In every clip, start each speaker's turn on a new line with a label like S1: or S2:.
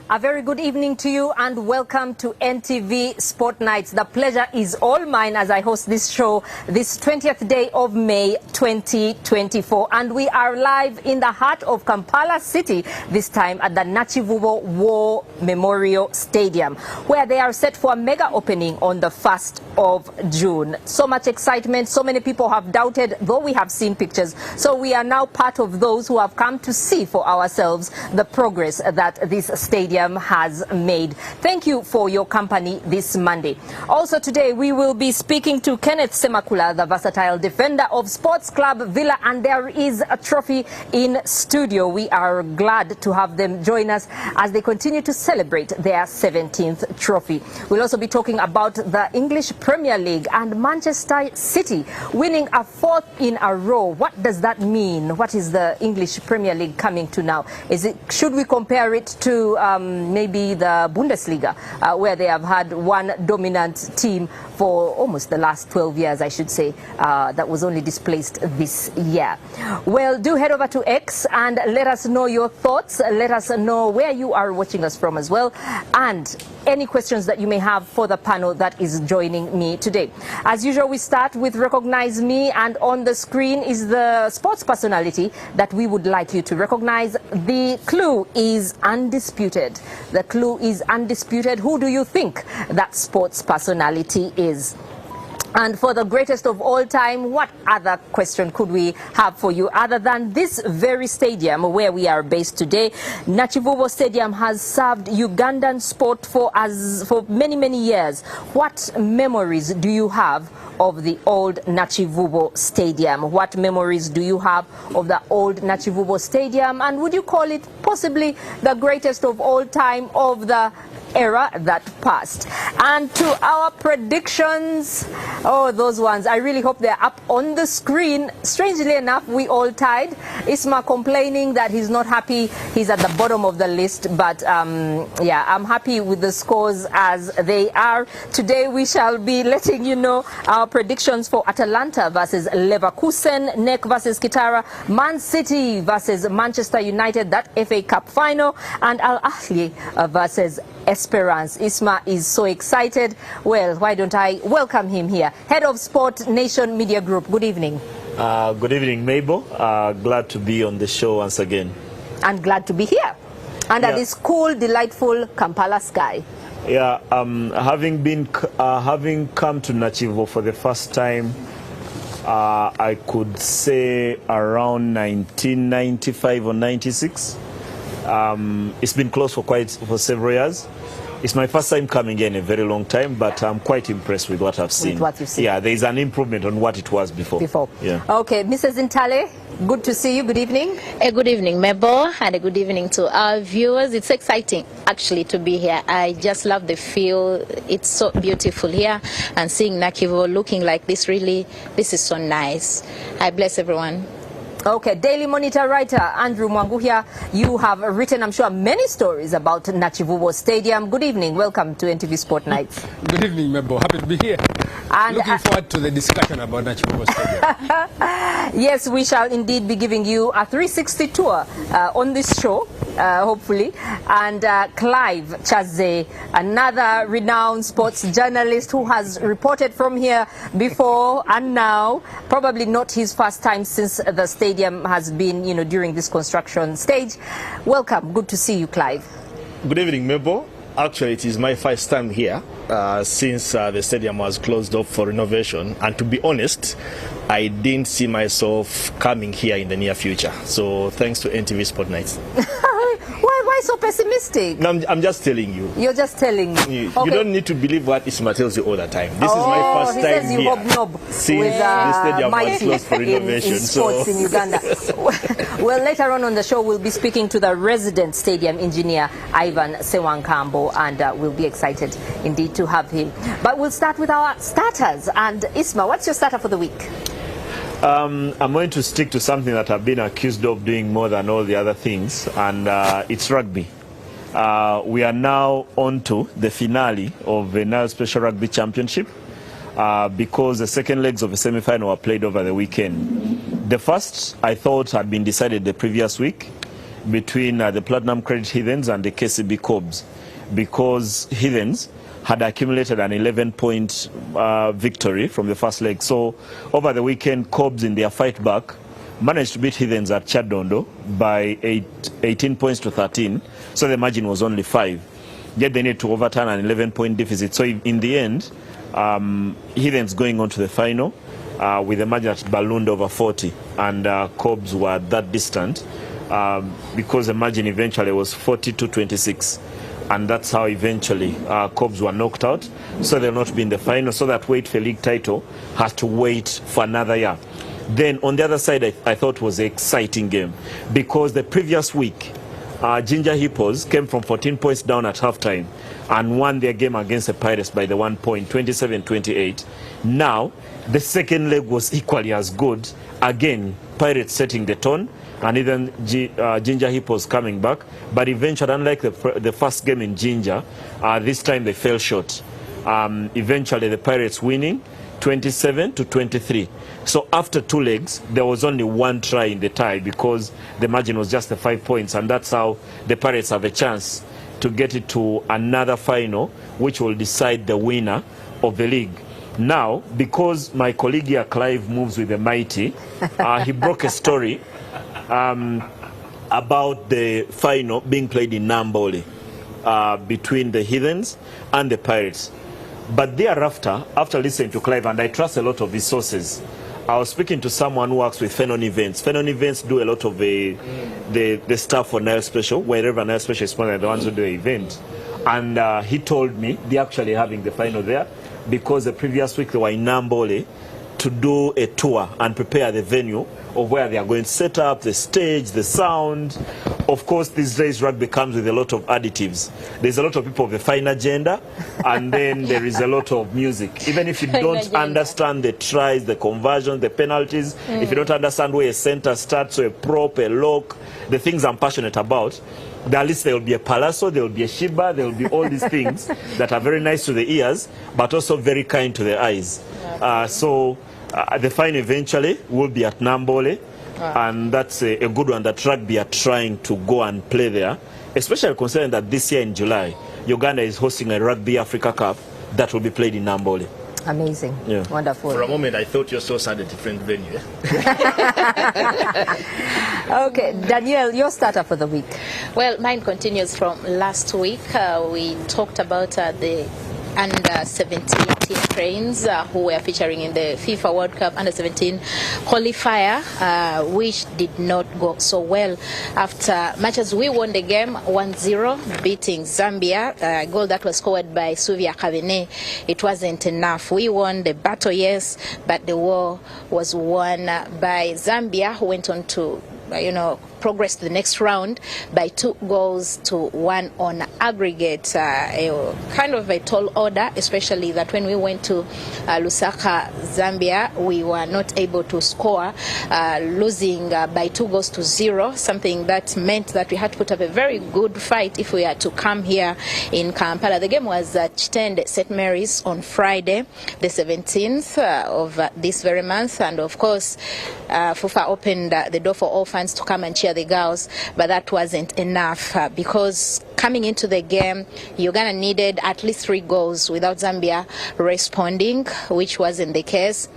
S1: A very good evening to you and welcome to NTV Sport Nights. The pleasure is all mine as I host this show this 20th day of May 2024. And we are live in the heart of Kampala City, this time at the Nakivubo War Memorial Stadium, where they are set for a mega opening on the 1st of June. So much excitement, so many people have doubted, though we have seen pictures. So we are now part of those who have come to see for ourselves the progress that this stadium has made. Thank you for your company this Monday. Also today we will be speaking to Kenneth Semakula, the versatile defender of Sports Club Villa, and there is a trophy in studio. We are glad to have them join us as they continue to celebrate their 17th trophy. We'll also be talking about the English Premier League and Manchester City winning a 4th in a row. What does that mean? What is the English Premier League coming to now? Should we compare it to maybe the Bundesliga, where they have had one dominant team for almost the last 12 years, I should say, that was only displaced this year? Well, do head over to X and let us know your thoughts. Let us know where you are watching us from as well, and any questions that you may have for the panel that is joining me today. As usual, we start with Recognize Me, and on the screen is the sports personality that we would like you to recognize. The clue is undisputed. The clue is undisputed. Who do you think that sports personality is? And for the greatest of all time, what other question could we have for you other than this very stadium where we are based today? Nakivubo Stadium has served Ugandan sport for many years. What memories do you have of the old Nakivubo Stadium? What memories do you have of the old Nakivubo Stadium? And would you call it possibly the greatest of all time of the era that passed? And to our predictions, oh, those ones, I really hope they're up on the screen. Strangely enough, we all tied. Ismail complaining that he's not happy, he's at the bottom of the list, but yeah, I'm happy with the scores as they are. Today we shall be letting you know our predictions for Atalanta versus Leverkusen, NEC versus Kitara, Man City versus Manchester United, that FA Cup final, and Al Ahly versus Esperance. Isma is so excited. Well, why don't I welcome him here? Head of Sport Nation Media Group. Good evening.
S2: Good evening, Mabel. Glad to be on the show once again. And
S1: glad to be here under this cool, delightful Kampala sky.
S2: Yeah, having come to Nakivubo for the first time, I could say around 1995 or 96. It's been closed for several years. It's my first time coming in a very long time, but I'm quite impressed with what I've seen.
S1: With what you've seen.
S2: Yeah, there is an improvement on what it was before. Yeah.
S1: Okay, Mrs. Intale, good to see you. Good evening.
S3: A good evening, Mabel, and a good evening to our viewers. It's exciting, actually, to be here. I just love the feel. It's so beautiful here, and seeing Nakivubo looking like this, really, this is so nice. I bless everyone.
S1: Okay, Daily Monitor writer Andrew Mwangu here. You have written, I'm sure, many stories about Nakivubo Stadium. Good evening. Welcome to NTV Sport Nights.
S4: Good evening, Mebo. Happy to be here. And looking forward to the discussion about Nakivubo Stadium.
S1: Yes, we shall indeed be giving you a 360 tour on this show, hopefully. And Clive Chaze, another renowned sports journalist who has reported from here before and now, probably not his first time since the stadium has been, during this construction stage. Welcome. Good to see you, Clive.
S5: Good evening, Mabel. Actually, it is my first time here since the stadium was closed off for renovation. And to be honest, I didn't see myself coming here in the near future. So thanks to NTV Sport Nights.
S1: Why so pessimistic?
S5: No, I'm just telling you.
S1: You're just telling me.
S5: You don't need to believe what Ismail tells you all the time. This is my first time here since the stadium was closed for renovation.
S1: In sports in Uganda. Well, later on the show, we'll be speaking to the resident stadium engineer, Ivan Sewankambo, and we'll be excited indeed to have him. But we'll start with our starters. And Isma, what's your starter for the week?
S2: I'm going to stick to something that I've been accused of doing more than all the other things, and it's rugby. We are now on to the finale of the Nile Special Rugby Championship because the second legs of the semi-final were played over the weekend. The first, I thought, had been decided the previous week. between the Platinum Credit Heathens and the KCB Cobs, because Heathens had accumulated an 11-point victory from the first leg. So over the weekend, Cobs in their fight back managed to beat Heathens at Chadondo by 18 points to 13. So the margin was only 5. Yet they need to overturn an 11-point deficit. So in the end, Heathens going on to the final with a margin that ballooned over 40, and Cobs were that distant because the margin eventually was 40-26, and that's how eventually Cobs were knocked out. So they'll not be in the final. So that wait for league title has to wait for another year. Then on the other side, I thought was an exciting game, because the previous week, Ginger Hippos came from 14 points down at halftime and won their game against the Pirates by the 1 point, 27-28. Now, the second leg was equally as good. Again, Pirates setting the tone, and even Ginger Hippos coming back. But eventually, unlike the first game in Ginger, this time they fell short. Eventually, the Pirates winning 27-23. So after 2 legs, there was only 1 try in the tie, because the margin was just the 5 points, and that's how the Pirates have a chance to get it to another final, which will decide the winner of the league. Now, because my colleague here, Clive, moves with the mighty, he broke a story about the final being played in Nambole between the Heathens and the Pirates. But thereafter, after listening to Clive, and I trust a lot of his sources, I was speaking to someone who works with Fenon Events. Fenon Events do a lot of the stuff for Nile Special, wherever Nile Special is sponsored, the ones who do the event. And he told me they're actually having the final there, because the previous week they were in Nambole to do a tour and prepare the venue of where they are going to set up the stage, the sound. Of course, these days rugby comes with a lot of additives. There's a lot of people of the fine agenda, and then there is a lot of music. Even if you don't understand the tries, the conversion, the penalties, if you don't understand where a center starts, or a prop, a lock, the things I'm passionate about, at least there will be a palazzo, there will be a shiba, there will be all these things that are very nice to the ears, but also very kind to the eyes. So the final eventually will be at Nambole. And that's a good one that rugby are trying to go and play there, especially considering that this year in July, Uganda is hosting a Rugby Africa Cup that will be played in Nambole.
S1: Amazing.
S2: Yeah.
S1: Wonderful.
S5: For a moment, I thought you saw at a different venue.
S1: Okay, Danielle, your starter for the week.
S3: Well, mine continues from last week. We talked about the under 17 team trains who were featuring in the FIFA World Cup under 17 qualifier, which did not go so well. After matches, we won the game 1-0, beating Zambia. A goal that was scored by Suvia Kavene. It wasn't enough. We won the battle, yes, but the war was won by Zambia, who went on to progress to the next round by 2-1 on aggregate. A kind of a tall order, especially that when we went to Lusaka, Zambia, we were not able to score, losing by 2-0, something that meant that we had to put up a very good fight if we had to come here in Kampala. The game was at Chitende St. Mary's on Friday, the 17th of this very month, and of course, FUFA opened the door for all fans to come and cheer the girls, but that wasn't enough because coming into the game, Uganda needed at least 3 goals without Zambia responding, which wasn't the case.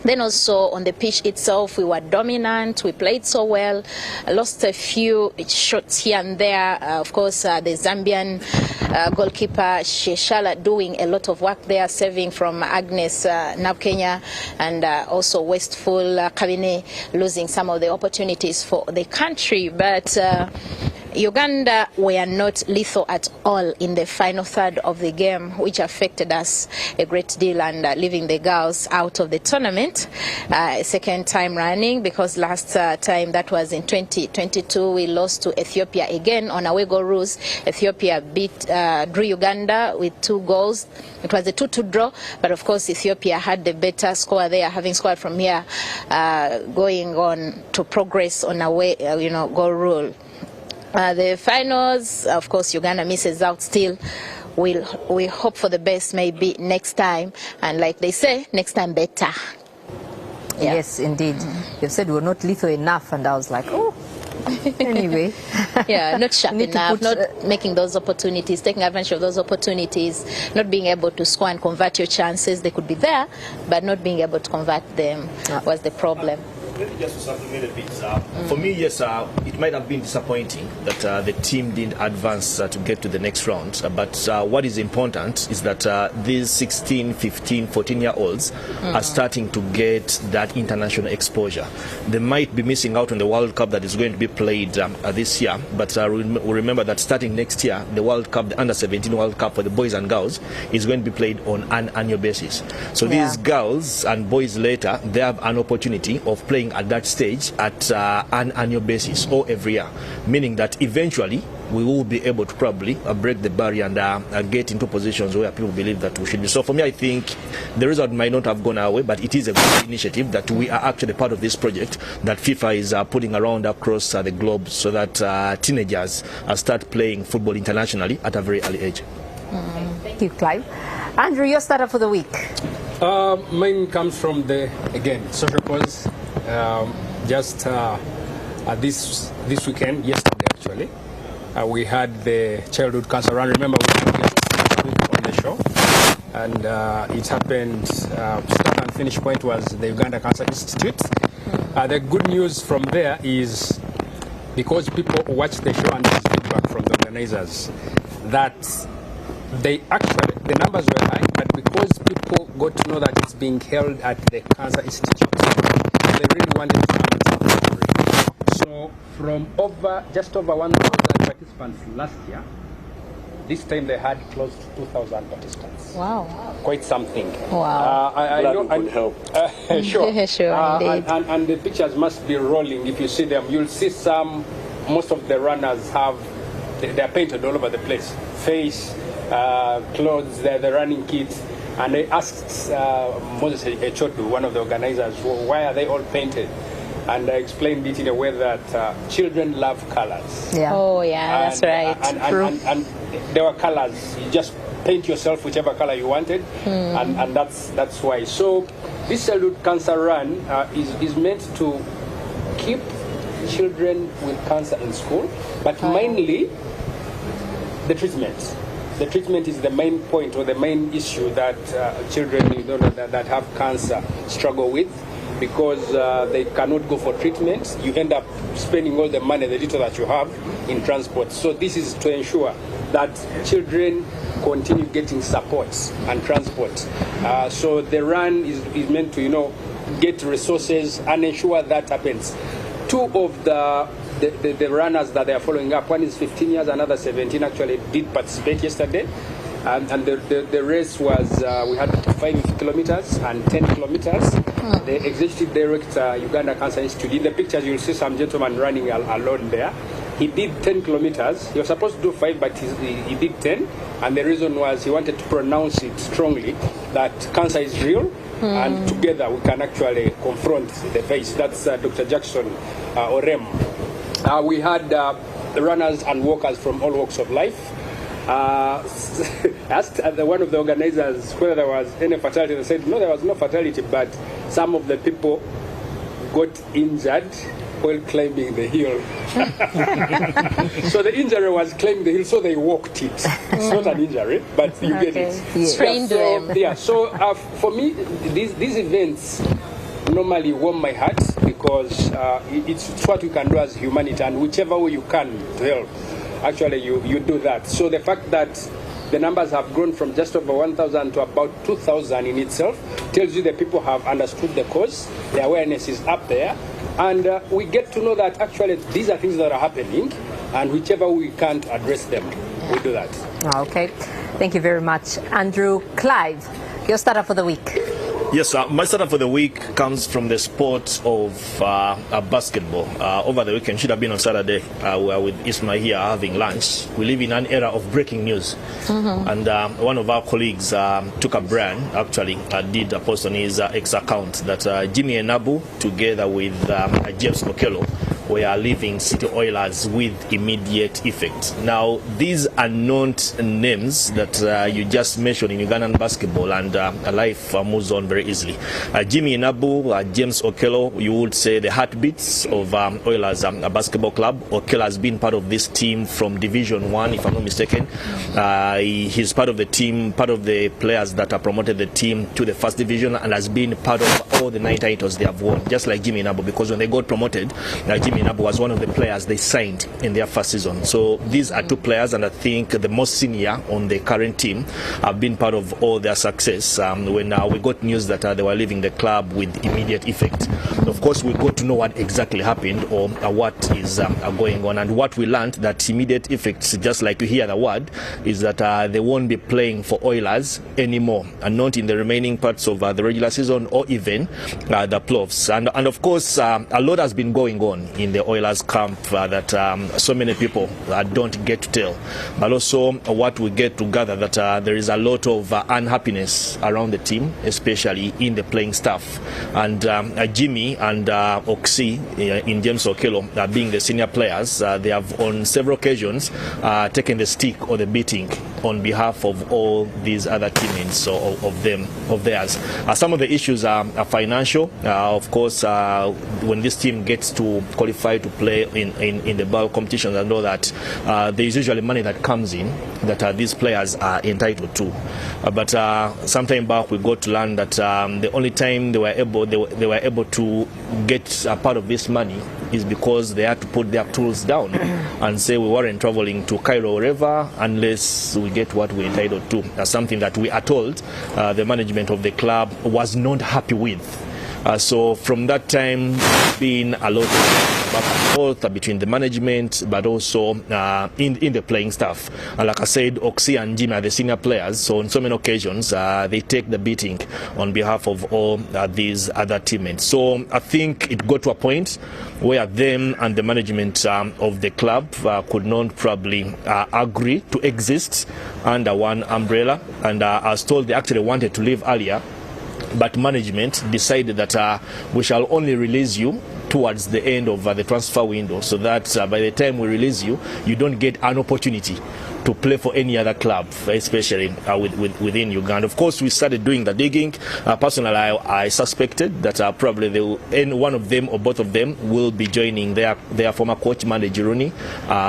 S3: Then also on the pitch itself, we were dominant, we played so well, lost a few shots here and there. Of course, the Zambian goalkeeper Sheshala doing a lot of work there, saving from Agnes Nabkenya, and also Westful Kabine losing some of the opportunities for the country. But Uganda were not lethal at all in the final third of the game, which affected us a great deal and leaving the girls out of the tournament second time running, because last time, that was in 2022, we lost to Ethiopia again on away goal rules. Ethiopia drew Uganda with 2 goals. It was a 2-2 draw, but of course Ethiopia had the better score there, having scored from here, going on to progress on away goal rule. The finals, of course, Uganda misses out still. We hope for the best maybe next time. And like they say, next time better. Yeah.
S1: Yes, indeed. You've said we're not lethal enough, and I was like, oh. Anyway.
S3: Yeah, not sharp
S1: Need to
S3: enough,
S1: put,
S3: not making those opportunities, taking advantage of those opportunities, not being able to score and convert your chances. They could be there, but not being able to convert them was the problem.
S5: Just to supplement a bit, for me, yes, it might have been disappointing that the team didn't advance to get to the next round. But what is important is that these 16, 15, 14-year-olds are starting to get that international exposure. They might be missing out on the World Cup that is going to be played this year, but we remember that starting next year, the World Cup, the Under-17 World Cup for the boys and girls, is going to be played on an annual basis. So these girls and boys later, they have an opportunity of playing at that stage at an annual basis or every year, meaning that eventually we will be able to probably break the barrier and get into positions where people believe that we should be. So for me, I think the result might not have gone our way, but it is a good initiative that we are actually part of this project that FIFA is putting around across the globe so that teenagers start playing football internationally at a very early age.
S1: Thank you, Clive. Andrew, your starter for the week.
S4: Mine comes from the, again, social cause. Just this weekend, yesterday actually, we had the childhood cancer run. Remember, we had last week on the show, and it happened. Start and finish point was the Uganda Cancer Institute. The good news from there is because people watched the show and there's feedback from the organizers that they actually, the numbers were high, but because people got to know that it's being held at the Cancer Institute, they really wanted to come and celebrate. So from just over 1,000 participants last year, this time they had close to 2,000 participants.
S3: Wow.
S4: Quite something.
S3: Wow.
S4: I know,
S5: would help.
S4: Sure.
S3: Sure, indeed.
S4: And the pictures must be rolling. If you see them, you'll see most of the runners they're painted all over the place. Face, clothes, the running kits. And I asked Moses Echodu, one of the organizers, why are they all painted? And I explained it in a way that children love colors.
S1: Yeah.
S3: Oh, yeah, that's right.
S4: And there were colors. You just paint yourself whichever color you wanted, and that's why. So this childhood cancer run is meant to keep children with cancer in school, but mainly the treatment. The treatment is the main point or the main issue that children that have cancer struggle with, because they cannot go for treatment. You end up spending all the money, the little that you have, in transport. So this is to ensure that children continue getting support and transport. So the run is meant to, get resources and ensure that happens. Two of the runners that they are following up, one is 15 years, another 17 actually did participate yesterday. And the race was, we had 5 kilometers and 10 kilometers. The executive director, Uganda Cancer Institute, in the pictures you'll see some gentleman running alone there. He did 10 kilometers. He was supposed to do 5, but he did 10. And the reason was he wanted to pronounce it strongly that cancer is real. And together we can actually confront the face. That's Dr. Jackson Orem. We had runners and walkers from all walks of life. Asked one of the organizers whether there was any fatality. They said no, there was no fatality, but some of the people got injured while climbing the hill. So the injury was climbing the hill, so they walked it. It's not an injury, but you get it.
S1: Yeah.
S3: Trained them.
S4: Yeah, so for me, these events normally warm my heart, because it's what we can do as humanity, and whichever way you can to help, actually you do that. So the fact that the numbers have grown from just over 1,000 to about 2,000 in itself tells you that people have understood the cause, the awareness is up there, and we get to know that actually these are things that are happening, and whichever we can't address them, we do that.
S1: Okay. Thank you very much. Andrew. Clive, your starter for the week.
S5: Yes, my startup for the week comes from the sport of basketball. Over the weekend, should have been on Saturday, we were with Ismail here having lunch. We live in an era of breaking news. And one of our colleagues took a brand, actually did a post on his X account that Jimmy Enabu, together with James Mokelo, were leaving City Oilers with immediate effect. Now, these are not names that you just mentioned in Ugandan basketball, and life moves on very easily. Jimmy Inabu, James Okello, you would say the heartbeats of Oilers basketball club. Okello has been part of this team from Division 1, if I'm not mistaken. He's part of the team, part of the players that have promoted the team to the first division, and has been part of all the 9 titles they have won, just like Jimmy Inabu, because when they got promoted, Jimmy Inabu was one of the players they signed in their first season. So these are two players, and I think the most senior on the current team have been part of all their success. When we got news that they were leaving the club with immediate effect, of course we got to know what exactly happened, or what is going on. And what we learned, that immediate effects, just like you hear the word, is that they won't be playing for Oilers anymore, and not in the remaining parts of the regular season or even the playoffs. And of course a lot has been going on in the Oilers camp that so many people don't get to tell, but also what we get to gather, that there is a lot of unhappiness around the team, especially in the playing staff. And Jimmy and Oxy, in James Okello, being the senior players, they have on several occasions taken the stick or the beating on behalf of all these other teammates of theirs. Some of the issues are financial. Of course, when this team gets to qualify to play in the BAL competitions, I know that there is usually money that comes in that these players are entitled to. But sometime back we got to learn that the only time they were able to get a part of this money is because they had to put their tools down and say we weren't traveling to Cairo or wherever unless we get what we're entitled to. That's something that we are told the management of the club was not happy with. So from that time, been a lot of back and forth between the management, but also in the playing staff. And like I said, Oxy and Jimmy are the senior players, so on so many occasions they take the beating on behalf of all these other teammates. So I think it got to a point where them and the management of the club could not probably agree to exist under one umbrella. And I was told they actually wanted to leave earlier, but management decided that we shall only release you towards the end of the transfer window, so that by the time we release you, you don't get an opportunity to play for any other club, especially within Uganda. Of course, we started doing the digging. Personally, I suspected that probably one of them or both of them will be joining their former coach, Mande Jiruni.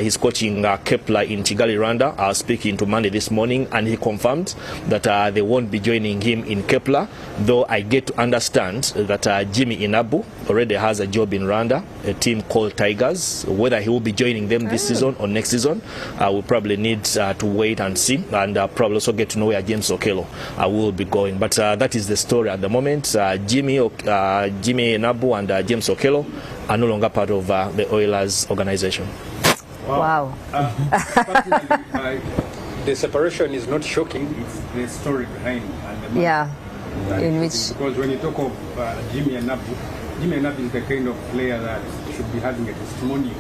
S5: He's coaching Kepler in Kigali, Rwanda. I was speaking to Mande this morning, and he confirmed that they won't be joining him in Kepler, though I get to understand that Jimmy Inabu already has a job in Rwanda, a team called Tigers. Whether he will be joining them this season or next season, we probably need to wait and see, and probably also get to know where James Okello will be going. But that is the story at the moment. Jimmy Inabu and James Okello are no longer part of the Oilers organization.
S1: Wow.
S4: The separation is not shocking. It's the story behind.
S1: Yeah. In which,
S4: because when you talk of Jimmy Inabu is the kind of player that should be having a testimonial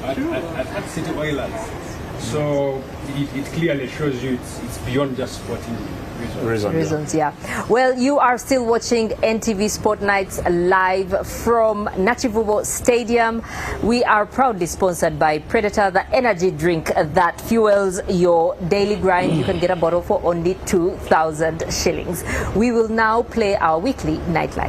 S4: at City Oilers. So it clearly shows you it's beyond just sporting
S1: reasons. Yeah. Well, you are still watching NTV Sport Nights live from Nachivubo Stadium. We are proudly sponsored by Predator, the energy drink that fuels your daily grind. You can get a bottle for only 2,000 shillings. We will now play our weekly Nightlight.